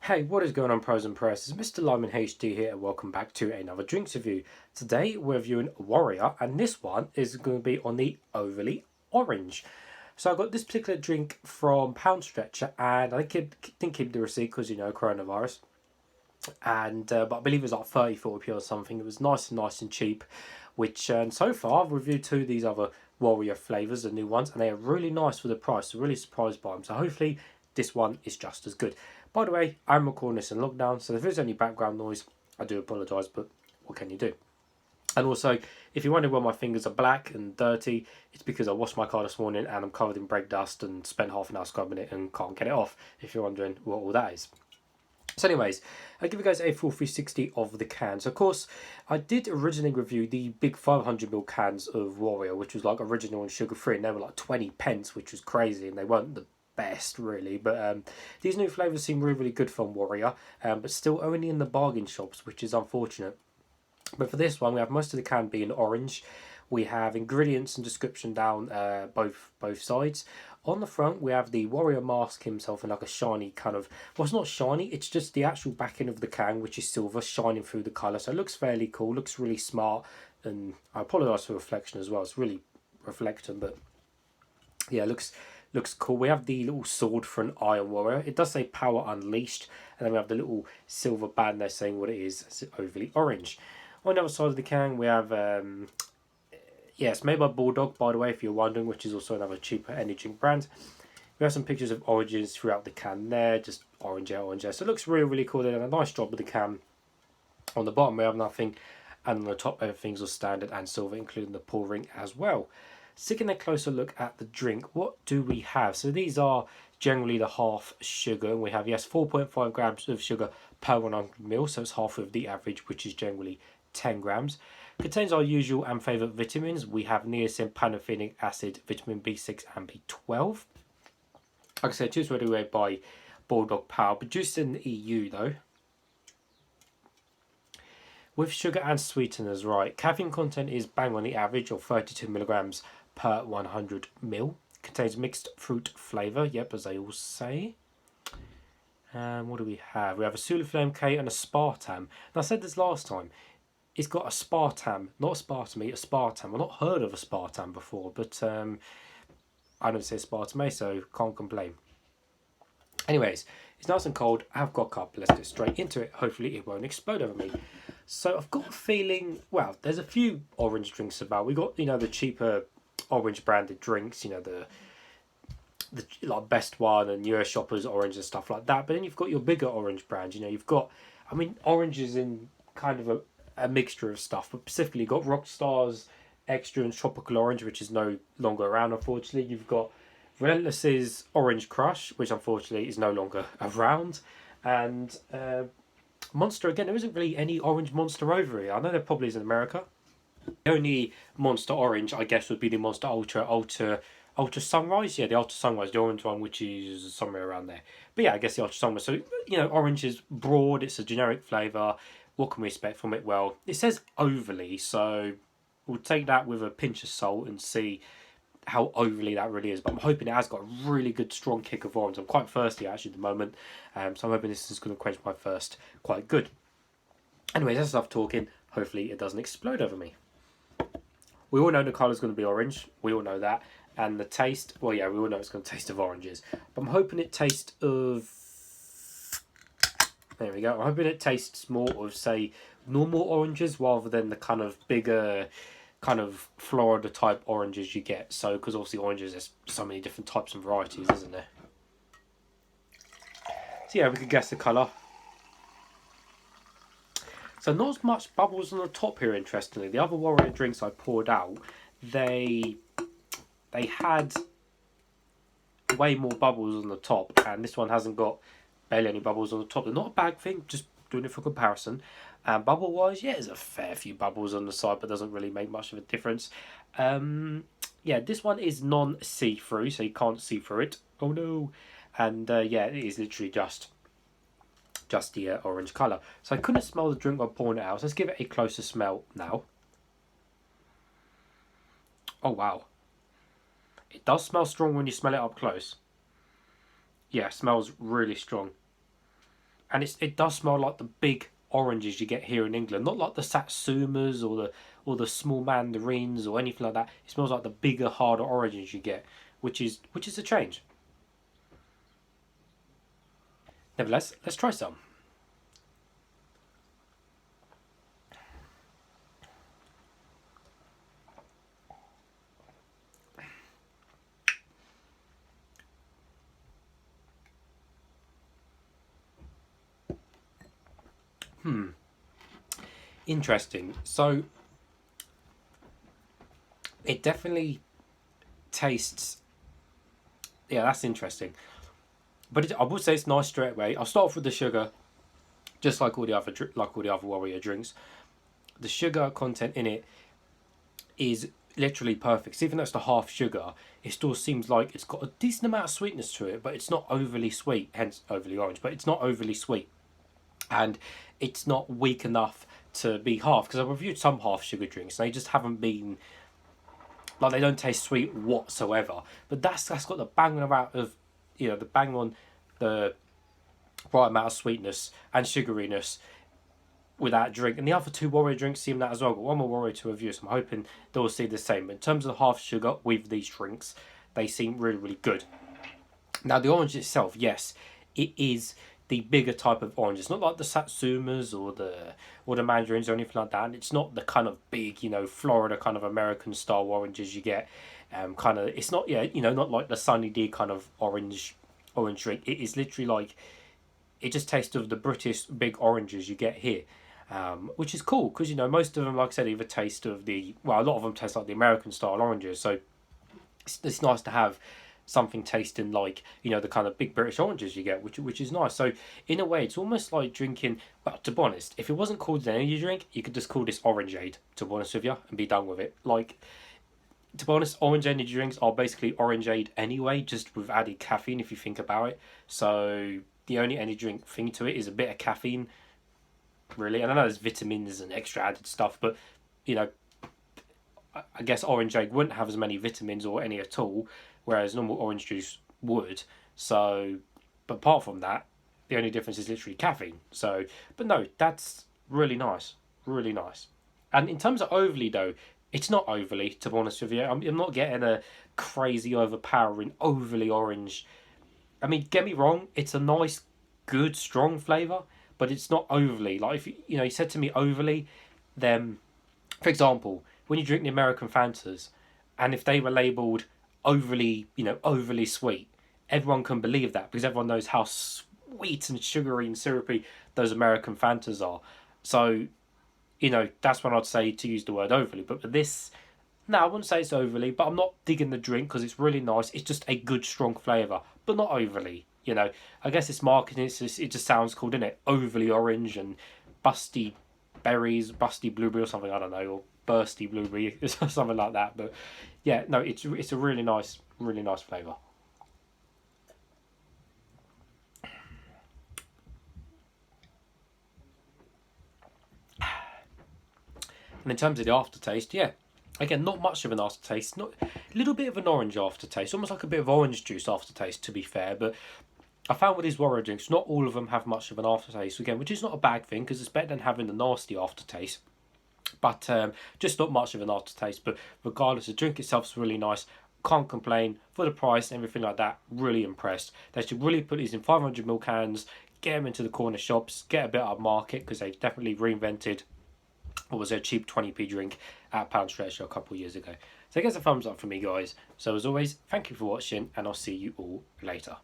Hey, what is going on, pros and pros? It's MrLime in HD here, and welcome back to another drinks review. Today we're reviewing Warrior, and this one is going to be on the overly orange. So I got this particular drink from Pound Stretcher, and I didn't keep the receipt because, you know, coronavirus. And but I believe it was like 30-40p or something. It was nice and cheap. Which so far I've reviewed two of these other Warrior flavours, the new ones, and they are really nice for the price. So really surprised by them. So hopefully this one is just as good. By the way, I'm recording this in lockdown, so if there's any background noise, I do apologise, but what can you do? And also, if you're wondering why my fingers are black and dirty, it's because I washed my car this morning and I'm covered in brake dust and spent half an hour scrubbing it and can't get it off, if you're wondering what all that is. So anyways, I'll give you guys a full 360 of the cans. Of course, I did originally review the big 500ml cans of Warrior, which was like original and sugar-free, and they were like 20 pence, which was crazy, and they weren't the best really. But these new flavours seem really good from Warrior, but still only in the bargain shops, which is unfortunate. But for this one, we have most of the can being orange. We have ingredients and description down both sides. On the front, we have the Warrior mask himself in like a shiny kind of... Well, it's not shiny, it's just the actual backing of the can, which is silver, shining through the colour. So it looks fairly cool, looks really smart. And I apologise for reflection as well. It's really reflecting, but yeah, it looks cool. We have the little sword for an Iron Warrior. It does say Power Unleashed. And then we have the little silver band there saying what it is. It's overly orange. On the other side of the can, we have... Yes, made by Bulldog, by the way, if you're wondering, which is also another cheaper energy drink brand. We have some pictures of oranges throughout the can there, just orange out. So it looks really cool. They did a nice job with the can. On the bottom, we have nothing, and on the top, everything's all standard and silver, including the pull ring as well. Taking a closer look at the drink, what do we have? So these are generally the half sugar, and we have, yes, 4.5 grams of sugar per 100ml, so it's half of the average, which is generally 10 grams. Contains our usual and favourite vitamins. We have niacin, pantothenic acid, vitamin B6 and B12. Like I said, choose ready by Bulldog Power. Produced in the EU though. With sugar and sweeteners, right. Caffeine content is bang on the average of 32 milligrams per 100ml. Contains mixed fruit flavour, yep, as they all say. And what do we have? We have a sulfonyl K and aspartame. And I said this last time. It's got aspartame, not aspartame, aspartame. I've not heard of aspartame before, but I don't say aspartame, so can't complain. Anyways, it's nice and cold. I've got a cup. Let's get straight into it. Hopefully it won't explode over me. So I've got a feeling, well, there's a few orange drinks about. We got, you know, the cheaper orange branded drinks, you know, the like Best One and Euroshoppers orange and stuff like that. But then you've got your bigger orange brands. You know, you've got, I mean, orange is in kind of a mixture of stuff, but specifically you've got Rockstar's Extra and Tropical Orange, which is no longer around, unfortunately. You've got Relentless's Orange Crush, which unfortunately is no longer around, and Monster, again, there isn't really any orange Monster over here. I know there probably is in America. The only Monster Orange, I guess, would be the Monster Ultra Sunrise. Yeah, the Ultra Sunrise, the orange one, which is somewhere around there. But yeah, I guess the Ultra Sunrise. So, you know, orange is broad, it's a generic flavour. What can we expect from it? Well, it says overly, so we'll take that with a pinch of salt and see how overly that really is. But I'm hoping it has got a really good strong kick of orange. I'm quite thirsty actually at the moment, so I'm hoping this is going to quench my thirst quite good. Anyways, that's enough talking. Hopefully it doesn't explode over me. We all know the colour is going to be orange. We all know that. And the taste, well, yeah, we all know it's going to taste of oranges. But I'm hoping it tastes of... There we go. I'm hoping it tastes more of, say, normal oranges rather than the kind of bigger, kind of Florida type oranges you get. So, because obviously oranges, there's so many different types and varieties, isn't there? So yeah, we could guess the colour. So not as much bubbles on the top here, interestingly. The other Warrior drinks I poured out, they had way more bubbles on the top, and this one hasn't got barely any bubbles on the top. They're not a bad thing, just doing it for comparison. And bubble wise, yeah, there's a fair few bubbles on the side, but doesn't really make much of a difference. Yeah, this one is non-see-through, so you can't see through it. Oh no. And yeah, it is literally just the orange colour. So I couldn't smell the drink while pouring it out, so let's give it a closer smell now. Oh wow. It does smell strong when you smell it up close. Yeah, it smells really strong. and it does smell like the big oranges you get here in England, not like the Satsumas or the small mandarins or anything like that. It smells like the bigger, harder oranges you get, which is a change. Nevertheless, let's try some. Interesting. So it definitely tastes. Yeah, that's interesting. But I would say it's nice straight away. I'll start off with the sugar, just like all the other Warrior drinks. The sugar content in it is literally perfect. So even though it's the half sugar, it still seems like it's got a decent amount of sweetness to it, but it's not overly sweet. Hence overly orange. But it's not overly sweet, and it's not weak enough to be half. Because I've reviewed some half sugar drinks, and they just haven't been like, they don't taste sweet whatsoever. But that's got the bang amount of, the bang on the right amount of sweetness and sugariness with that drink. And the other two Warrior drinks seem that as well. Got one more Warrior to review, so I'm hoping they'll see the same. But in terms of the half sugar with these drinks, they seem really, really good. Now the orange itself, yes, it is the bigger type of orange. It's not like the Satsumas or the mandarins or anything like that. And it's not the kind of big, Florida kind of American style oranges you get. It's not, not like the Sunny D kind of orange drink. It is literally like, it just tastes of the British big oranges you get here. Which is cool because, most of them, like I said, either taste of a lot of them taste like the American style oranges. So it's nice to have something tasting like, the kind of big British oranges you get, which is nice. So in a way, it's almost like drinking, but to be honest, if it wasn't called an energy drink, you could just call this Orangeade, to be honest with you, and be done with it. Like, to be honest, orange energy drinks are basically Orangeade anyway, just with added caffeine if you think about it. So the only energy drink thing to it is a bit of caffeine, really. And I know there's vitamins and extra added stuff, but, I guess Orangeade wouldn't have as many vitamins or any at all, whereas normal orange juice would. So, but apart from that, the only difference is literally caffeine. So, but no, that's really nice. Really nice. And in terms of overly, though, it's not overly, to be honest with you. I'm not getting a crazy, overpowering, overly orange. I mean, get me wrong, it's a nice, good, strong flavour, but it's not overly. Like, if you said to me overly, then, for example, when you drink the American Fantas, and if they were labelled overly sweet, everyone can believe that because everyone knows how sweet and sugary and syrupy those American Fantas are. So, that's when I'd say to use the word overly. But for this, no, I wouldn't say it's overly, but I'm not digging the drink because it's really nice. It's just a good, strong flavour, but not overly. I guess it's marketing. It just sounds cool, doesn't it? Overly orange and busty berries, busty blueberry or something, I don't know, or bursty blueberry or something like that. But yeah, no, it's a really nice flavour. And in terms of the aftertaste, yeah, again, not much of an aftertaste. Not a little bit of an orange aftertaste, almost like a bit of orange juice aftertaste, to be fair. But I found with these Warrior drinks, not all of them have much of an aftertaste, again, which is not a bad thing because it's better than having the nasty aftertaste. But just not much of an aftertaste. But regardless, the drink itself is really nice. Can't complain. For the price and everything like that, really impressed. They should really put these in 500ml cans, get them into the corner shops, get a bit of market because they've definitely reinvented what was a cheap 20p drink at Pound Stretch a couple of years ago. So I guess a thumbs up for me, guys. So as always, thank you for watching, and I'll see you all later.